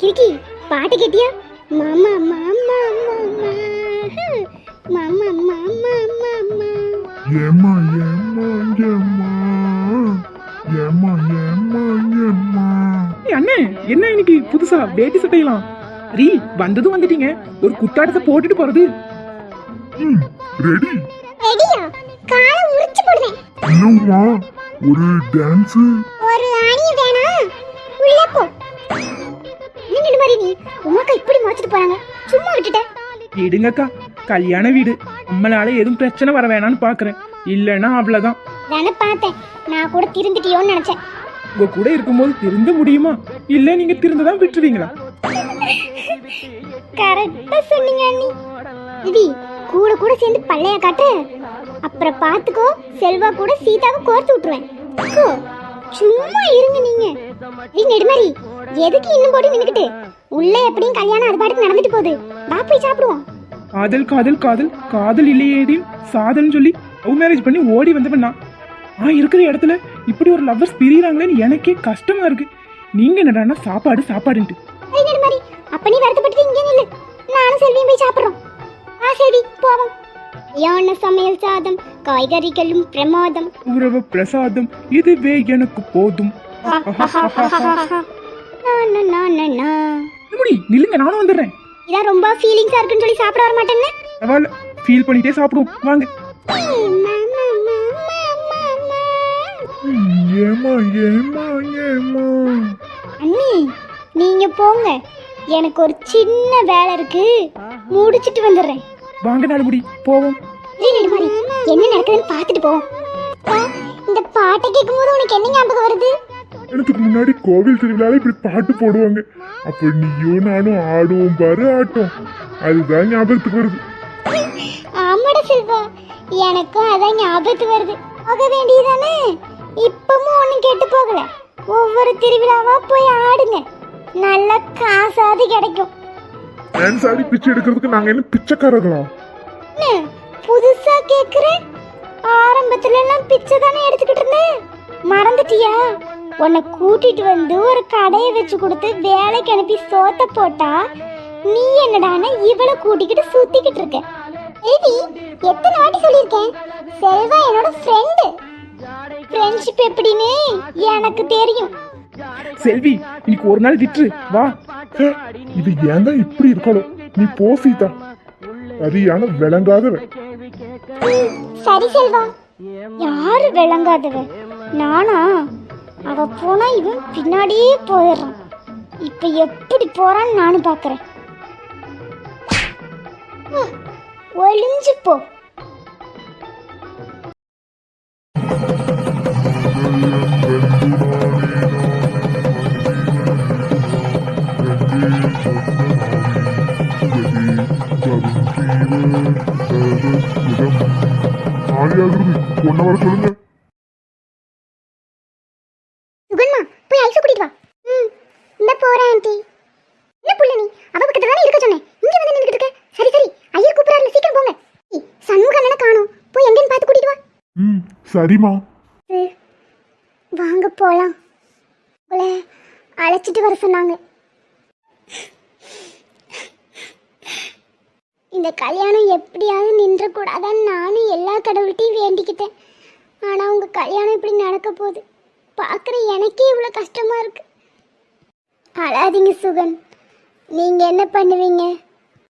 கிறுக்கி பாட்டு கேட்டியா? மாமா மாமா மாமா மாமா மாமா மாமா. ஏமா ஏமா ஏமா ஏமா ஏமா ஏமா. அண்ணே என்ன இன்னைக்கு புதுசா வேட்டி சட்டையெல்லாம் ரீ வந்ததும் வந்துட்டீங்க, ஒரு குத்தாட்டத்தை போட்டுட்டு போறது. ரெடி ரெடியா? காலை உரிச்சு போடுறேன். இல்லம்மா, ஒரு டான்ஸ். ஒரு அணி வேணா, உள்ள போ. என்னங்க மாதிரி நீ உமாக்கா இப்படி மாத்திட்டு போறாங்க, சும்மா விட்டுட்ட. விடுங்கக்கா, கல்யாண வீடு, நம்மளால எதுவும் பிரச்சனை வர வேணாம்னு பாக்குறேன். இல்லன்னா அவ்வளவுதான். தானே பார்த்தேன், நான் கூட திருந்துட்டியோன்னு நினைச்சேன். உங்க கூட இருக்கும்போது திருந்த முடியுமா? இல்ல நீங்க திருந்ததான் விட்டுருவீங்களா? கரெக்டா சொன்னீங்க அண்ணி. இது கூட கூட சேர்ந்து பள்ளைய காட்டு, அப்புறம் பாத்துக்கோ செல்வா கூட சீதாவை கோர்த்து விட்டுருவேன். அக்கோ, சும்மா இருங்க நீங்க. நெடுமாரி எதுக்கு இன்னும் போட்டு நின்னுக்கிட்டு? உள்ள எப்படியும் கல்யாணம் அது பாட்டுக்கு நடந்துட்டு போகுது, வா போய் சாப்பிடுவோம். காதல் காதல் காதல் காதல் இல்லையேதையும் சாதல்னு சொல்லி லவ் மேரேஜ் பண்ணி ஓடி வந்தவன் நான் இருக்கிற இடத்துல இப்படி ஒரு லவ்வர்ஸ் பிரியறாங்களேன்னு எனக்கே கஷ்டமா இருக்கு. நீங்க என்னடான்னா சாப்பாடு சாப்பாடுன்ட்டு. நெடுமாரி அப்ப நீ வருத்தப்பட்டு இங்கே நில்லு, நானும் செல்வியும் போய் சாப்பிடுறோம். சரி போவோம். யான சமையல் சாதம், காய்கறிகளும் பிரமாதம், உறவு பிரசாதம், இதுவே எனக்கு போதும். முடி நில்லுங்க, நானும் வந்துடுறேன். இதான் ரொம்ப ஃபீலிங்ஸா இருக்குன்னு சொல்லி சாப்பிட வர மாட்டேன்னு. பரவாயில்ல, ஃபீல் பண்ணிட்டே சாப்பிடுவோம் வாங்க. ஏமா ஏமா ஏமா. அண்ணி நீங்க போங்க, எனக்கு ஒரு சின்ன வேலை இருக்கு, முடிச்சிட்டு வந்துடுறேன். வாங்க நாலுமுடி போவோம். என்ன நடக்குதுன்னு பார்த்துட்டு போவோம். இந்த பாட்டை கேட்கும்போது உனக்கு என்ன ஞாபகம் வருது? எனக்கு முன்னாடி கோவில் திருவிழால இப்படி பாட்டு போடுவாங்க, அப்ப நீயும் நானும் ஆடுவோம் பாரு ஆட்டம், அதுதான் ஞாபகத்துக்கு வருது. ஆமாடா செல்வா, எனக்கும் அதான் ஞாபகத்துக்கு வருது. போக வேண்டியதானே, இப்பவும் ஒன்னும் கெட்டு போகல. ஒவ்வொரு திருவிழாவா போய் ஆடுங்க, நல்ல காசாது கிடைக்கும். டான்ஸ் ஆடி பிச்சை எடுக்கிறதுக்கு நாங்க என்ன பிச்சைக்காரர்களா? என்ன புதுசா கேக்குறேன்? ஆரம்பத்துல எல்லாம் பிச்சை தானே எடுத்துக்கிட்டு இருந்தேன், மறந்துட்டியா? உன்னை கூட்டிட்டு வந்து ஒரு கடையை வச்சு கொடுத்து வேலைக்கு அனுப்பி சோத்த போட்டா நீ என்னடானா இவளை கூட்டிக்கிட்டு சுத்திக்கிட்டு இருக்க. ஏடி எத்தனை வாட்டி சொல்லியிருக்கேன், செல்வா என்னோட ஃப்ரெண்டு. ஃப்ரெண்ட்ஷிப் எப்படின்னு எனக்கு தெரியும். செல்வி இன்னைக்கு ஒரு நாள் விட்டுரு வா. இது ஏன் தான் இப்படி இருக்காளோ? நீ போ சீதா, சரியான விளங்காதவன். சரி செல்வா, யாரு விளங்காதவ? நானா? அவ போனா இவன் பின்னாடியே போயிடுறான். இப்ப எப்படி போறான்னு நானும் பாக்குறேன். ஒளிஞ்சு போ. ஒன்ன வர சொல்லுங்க. சுகன்மா போய் ஐஸ் கூட்டிட்டு வா. இந்த போறேன் ஆண்டி. என்ன புள்ள நீ அவ பக்கத்துல தானே இருக்க சொன்னேன், இங்க வந்து நின்னுட்டு இருக்க. சரி சரி, ஐயர் கூப்பிடுறாருல, சீக்கிரம் போங்க. சண்முக அண்ணனை காணோம், போய் எங்கன்னு பார்த்து கூட்டிட்டு வா. சரிம்மா. வாங்க போலாம். உங்களை அழைச்சிட்டு வர சொன்னாங்க. இந்த கல்யாணம் எப்படியாவது நின்றக்கூடாதான்னு நானும் எல்லா கடவுள்கிட்டையும் வேண்டிக்கிட்டேன். ஆனால் உங்கள் கல்யாணம் இப்படி நடக்க போகுது பார்க்குற எனக்கே இவ்வளோ கஷ்டமாக இருக்கு. அழாதீங்க சுகன், நீங்கள் என்ன பண்ணுவீங்க?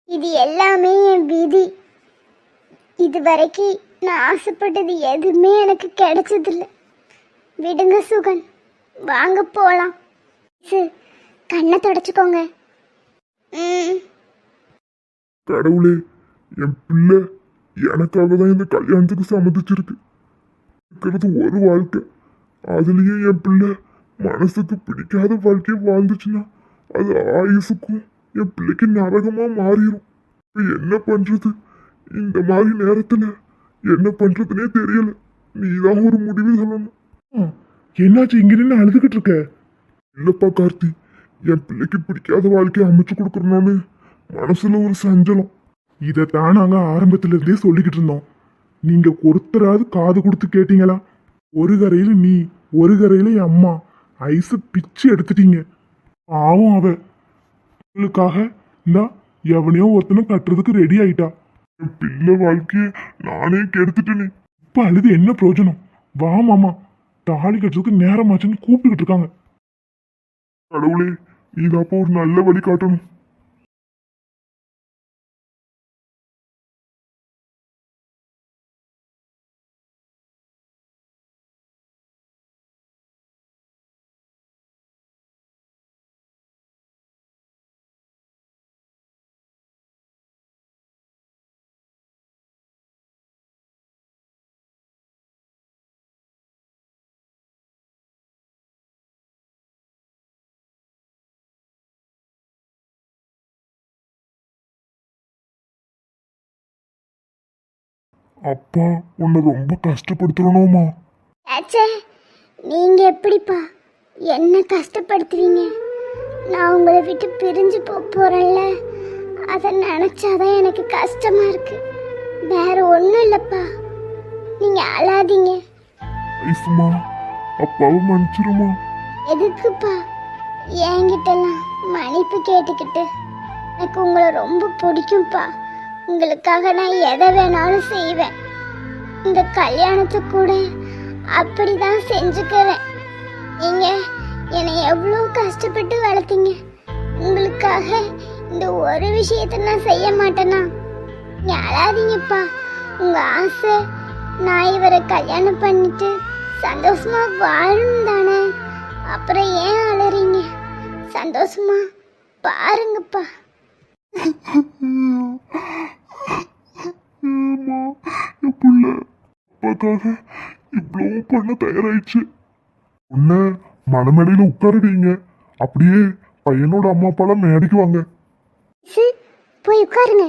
இது எல்லாமே என் விதி. இது வரைக்கும் நான் ஆசைப்பட்டது எதுவுமே எனக்கு கிடைச்சதில்லை. விடுங்க சுகன், வாங்க போகலாம். கண்ணை தொடச்சிக்கோங்க. கடவுளே, என் பிள்ளை எனக்காக தான் இந்த கல்யாணத்துக்கு சம்மதிச்சிருக்கு. இருக்கிறது ஒரு வாழ்க்கை, அதுலயும் என் பிள்ளை மனசுக்கு பிடிக்காத வாழ்க்கையை வாழ்ந்துச்சுன்னா அது ஆயுசுக்கும் என் பிள்ளைக்கு நரகமா மாறிடும். இப்ப என்ன பண்றது? இந்த மாதிரி நேரத்துல என்ன பண்றதுனே தெரியல. நீதான் ஒரு முடிவு சொல்லணும். என்னாச்சு இங்க நின்று அழுதுகிட்டு இருக்க? இல்லப்பா கார்த்தி, என் பிள்ளைக்கு பிடிக்காத வாழ்க்கையை அமைச்சு கொடுக்கறோன்னு மனசுல ஒரு சஞ்சலம். இதைத்தான் நாங்க ஆரம்பத்துல இருந்தே சொல்லிக்கிட்டு இருந்தோம். நீங்க ஒருத்தராவது காது கொடுத்து கேட்டீங்களா? ஒரு கரையில நீ, ஒரு கரையில என் அம்மா ஐஸு பிச்சு எடுத்துட்டீங்க. பாவம் அவ உங்களுக்காக இந்தா எவனையோ ஒருத்தனை கட்டுறதுக்கு ரெடி ஆயிட்டா. என் பிள்ளை வாழ்க்கைய நானே கெடுத்துட்டேனே. இப்ப அழுது என்ன பிரயோஜனம்? வா மாமா, தாலி கட்டுறதுக்கு நேரமாச்சுன்னு கூப்பிட்டுக்கிட்டு இருக்காங்க. கடவுளே, இதாப்போ ஒரு நல்ல வழி காட்டணும். அப்பா உன்னை ரொம்ப கஷ்டப்படுத்துறனோமா? ஆச்சே, நீங்க எப்படிப்பா என்ன கஷ்டப்படுத்துவீங்க? நான் உங்களை விட்டு பிரிஞ்சு போறேன்ல, அதை நினைச்சாதான் எனக்கு கஷ்டமா இருக்கு. வேற ஒன்றும் இல்லப்பா, நீங்க அழாதீங்க. ஐசுமா, அப்பாவை மன்னிச்சிருமா. எதுக்குப்பா என்கிட்டலாம் மன்னிப்பு கேட்டுக்கிட்டு? எனக்கு உங்களை ரொம்ப பிடிக்கும்ப்பா. உங்களுக்காக நான் எதை வேணாலும் செய்வேன். இந்த கல்யாணத்தை கூட அப்படிதான் செஞ்சுக்கிறேன். நீங்க என்னை எவ்வளோ கஷ்டப்பட்டு வளர்த்தீங்க. உங்களுக்காக இந்த ஒரு விஷயத்தை நான் செய்ய மாட்டேனா? நீங்க அழாதீங்கப்பா. உங்க ஆசை நான் இவரை கல்யாணம் பண்ணிட்டு சந்தோஷமா வாழணும் தானே. அப்புறம் ஏன் அழறீங்க? சந்தோஷமா பாருங்கப்பா. என் புள்ள அப்பாக்காக இவ்வளோ பண்ண தயாராயிடுச்சு. உன்ன மணமேடையில உட்கார வைங்க. அப்படியே பையனோட அம்மா அப்பாலாம் மேடைக்கு வாங்க. போய் உட்காருங்க.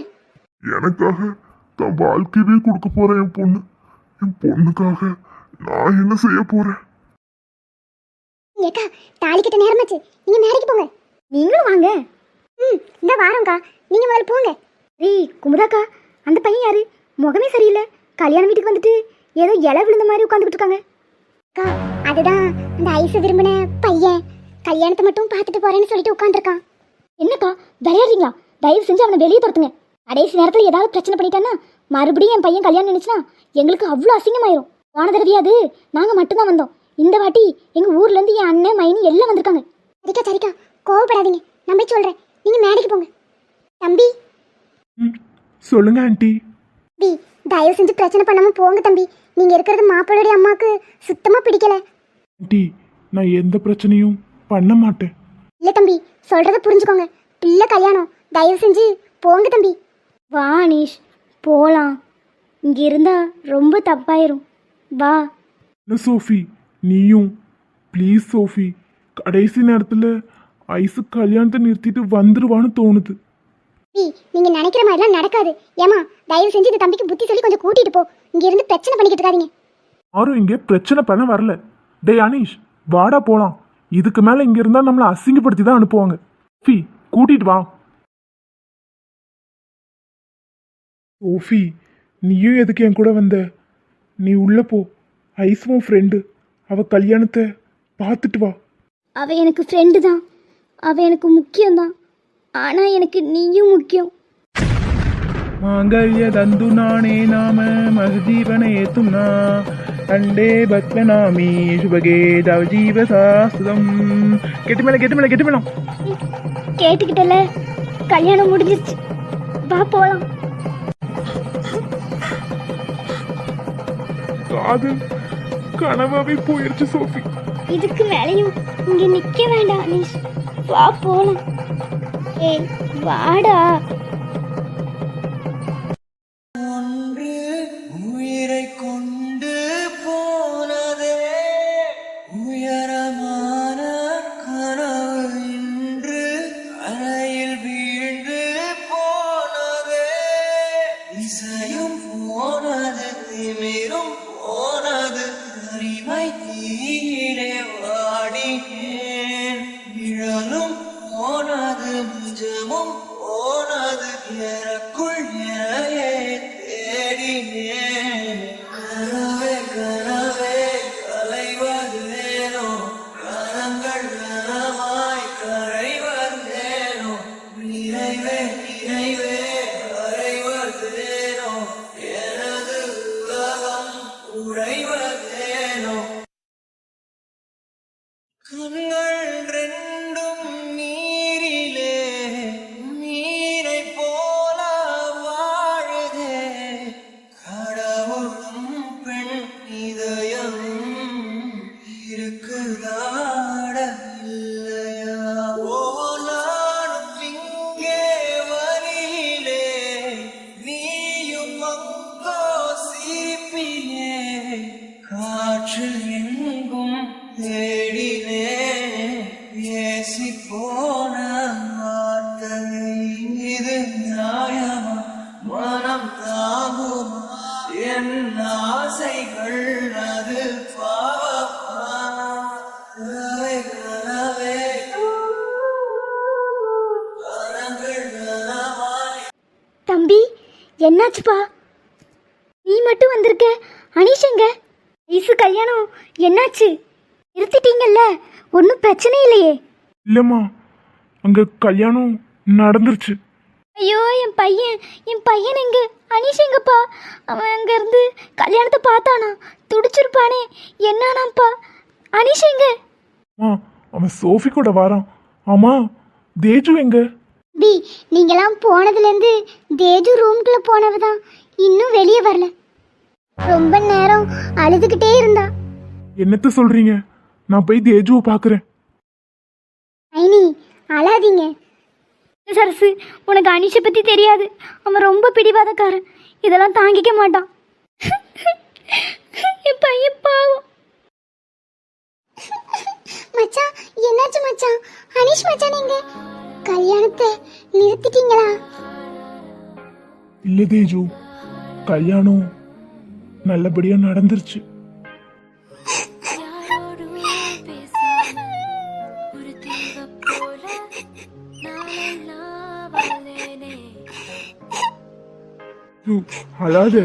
எனக்காக தான் வாழ்க்கையவே கொடுக்க போறேன் என் பொண்ணு. என் பொண்ணுக்காக நான் என்ன செய்ய போறேன்? ஏக்கா, தாலி கட்ட நேரமாச்சு, நீங்க மேடைக்கு போங்க. நீங்களும் வாங்க. இந்த வாரம்க்கா, நீங்க முதல்ல போங்க. குமுதாக்கா, அந்த பையன் யாரு? முகமே சரியில்லை. கல்யாண வீட்டுக்கு வந்துட்டு ஏதோ இலை விழுந்த மாதிரி உட்காந்துக்கிட்டு இருக்காங்க. அக்கா, அதுதான் அந்த ஐசு விரும்பின பையன். கல்யாணத்தை மட்டும் பார்த்துட்டு போறேன்னு சொல்லிட்டு உட்காந்துருக்கான். என்னக்கா விளையாடுறீங்களா? தயவு செஞ்சு அவனை வெளியே துரத்துங்க. கடைசி நேரத்தில் ஏதாவது பிரச்சனை பண்ணிட்டான்னா மறுபடியும் என் பையன் கல்யாணம் நினைச்சுனா எங்களுக்கு அவ்வளோ அசிங்கமாயிரும். போன தடவையாது நாங்கள் மட்டும்தான் வந்தோம். இந்த வாட்டி எங்கள் ஊர்லேருந்து என் அண்ணன் மைனி எல்லாம் வந்திருக்காங்க. சரிக்கா சரிக்கா, கோவப்படாதீங்க. நான் போய் சொல்கிறேன், நீங்கள் மேடைக்கு போங்க. தம்பி. சொல்லுங்க ஆண்டி. தம்பி, தயவு செஞ்சு பிரச்சனை பண்ணாமல் போங்க தம்பி. நீங்கள் இருக்கிறது மாப்பிள்ளையுடைய அம்மாவுக்கு சுத்தமாக பிடிக்கல. ஆண்டி, நான் எந்த பிரச்சனையும் பண்ண மாட்டேன். இல்லை தம்பி, சொல்கிறத புரிஞ்சுக்கோங்க. பிள்ளை கல்யாணம், தயவு செஞ்சு போங்க தம்பி. வா அனீஷ், போகலாம். இங்கே இருந்தால் ரொம்ப தப்பாயிரும். வா. என்ன சோஃபி, நீயும் ப்ளீஸ் சோஃபி. கடைசி நேரத்தில் ஐஸு கல்யாணத்தை நிறுத்திட்டு வந்துருவான்னு தோணுது. நீங்க நினைக்கிற மாதிரிலாம் நடக்காது. ஏமா, தயவு செஞ்சு இந்த தம்பிக்கு புத்தி சொல்லி கொஞ்சம் கூட்டிட்டு போ. இங்க இருந்து பிரச்சனை பண்ணிக்கிட்டு இருக்காதீங்க. யாரும் இங்கே பிரச்சனை பண்ண வரல. டேய் அனீஷ், வாடா போலாம். இதுக்கு மேலே இங்கே இருந்தால் நம்மளை அசிங்கப்படுத்தி தான் அனுப்புவாங்க. சோஃபி, கூட்டிட்டு வா. சோஃபி, நீயும் எதுக்கு என் கூட வந்த? நீ உள்ள போ. ஐஸும் ஃப்ரெண்டு, அவ கல்யாணத்தை பார்த்துட்டு வா. அவ எனக்கு ஃப்ரெண்டு தான், அவ எனக்கு முக்கியம்தான். ஆனா எனக்கு நீயும் முக்கியம். மாங்கல்ய தந்து நானே நாம மகஜீவன ஏத்தும்னா அண்டே பத்மநாமி சுபகே தவஜீவ சாஸ்திரம். கெட்டு மேலம். கேட்டுக்கிட்டல, கல்யாணம் முடிஞ்சிருச்சு. வா போலாம். காதல் கனவாவே போயிருச்சு சோஃபி. இதுக்கு மேலையும் இங்க நிக்க வேண்டாம் அனீஷ். வா போலாம். ஏய் வாடா. உயிரை கொண்டு போனதே உயரமான கனவு இன்று அறையில் வீழ்ந்து போனதே. இசையும் போனது, திமிரும் போனது, தனிமை தீயிலே வாடினேன். நிழலும் போனது, நிஜமும் போனது, எனக்குள் எனையே தேடினேன். கனவே கனவே கலைவதேனோ, கனங்கள் கனமாய் கரைவதேனோ, என்னாச்சுப்பா? நீ மட்டும் வந்திருக்க, அனீஷ் எங்க? ஐசு கல்யாணம் என்னாச்சு? நிறுத்திட்டீங்கல்ல, ஒன்றும் பிரச்சனை இல்லையே? இல்லைம்மா, அங்கே கல்யாணம் நடந்துருச்சு. ஐயோ, என் பையன் எங்க? அனீஷ் எங்கப்பா? அவன் அங்கேருந்து கல்யாணத்தை பார்த்தானா? துடிச்சிருப்பானே, என்னானாப்பா? அனீஷ் எங்க? அவன் சோஃபி கூட வரான். ஆமா, தேஜு எங்க? டி, நீங்களாம் போனதுலேருந்து தேஜு ரூம்குள்ளே போனவ தான் இன்னும் வெளியே வரல. ரொம்ப நேரம் அழுதுகிட்டே இருந்தா. என்னத்த சொல்றீங்க? நான் போய் தேஜுவை பார்க்குறேன். ஐனி, அழாதீங்க. சரசு, உனக்கு அனிஷை பற்றி தெரியாது. அவன் ரொம்ப பிடிவாதக்காரன், இதெல்லாம் தாங்கிக்க மாட்டான். என் பையன் பாவம். மச்சான், என்னாச்சு மச்சான்? அனிஷ் மச்சான் எங்க? கல்யாணத்தை நிறுத்திட்டீங்களா? இல்லை தேஜு, கல்யாணம் நல்லபடியா நடந்துருச்சு. அழாத.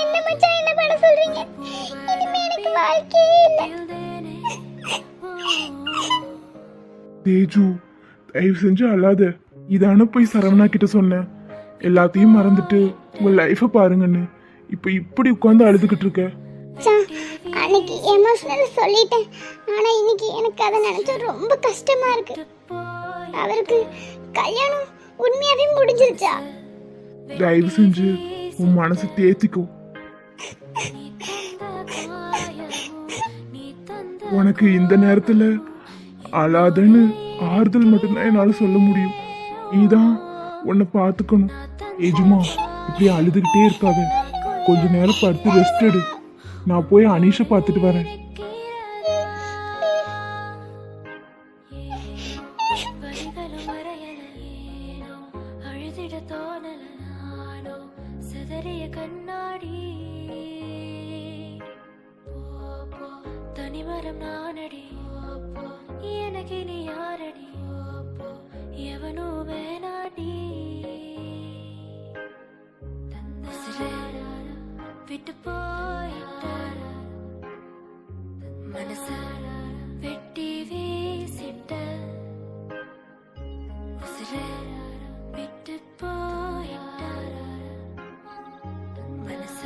என்ன மச்சான், என்ன பண்ண சொல்றீங்க? இனிமே எனக்கு வாழ்க்கையே இல்லை. தேஜு, தயவு செஞ்சு அழாத. இதான போய் சரவணா கிட்ட சொன்னேன், எல்லாத்தையும் மறந்துட்டு உங்க லைஃபை பாருங்கன்னு. இப்போ இப்படி உட்காந்து அழுதுகிட்டு இருக்க. மச்சான், அன்னைக்கு எமோஷனல் சொல்லிட்டேன். ஆனா இன்னைக்கு எனக்கு அதை நினைச்சா ரொம்ப கஷ்டமா இருக்கு. அவருக்கு கல்யாணம் உண்மையாவே முடிஞ்சிருச்சா? தயவு செஞ்சு உன் மனசை தேத்திக்கோ. உனக்கு இந்த நேரத்துல அழாதன்னு ஆறுதல் மட்டும்தான் என்னால சொல்ல முடியும். நீதான் உன்னை பார்த்துக்கணும். ஏஜுமா, இப்படி அழுதுகிட்டே இருக்காத. கொஞ்ச நேரம் படுத்து ரெஸ்ட் எடு. நான் போய் அனீஷை பார்த்துட்டு வரேன். தனிமரம் நானடி, எனக்கு நீ யாரடி, எவனோ வேணாடி. விட்டு போயிட்ட மனச வெட்டி வீசிட்ட, விட்டு போயிட்ட மனச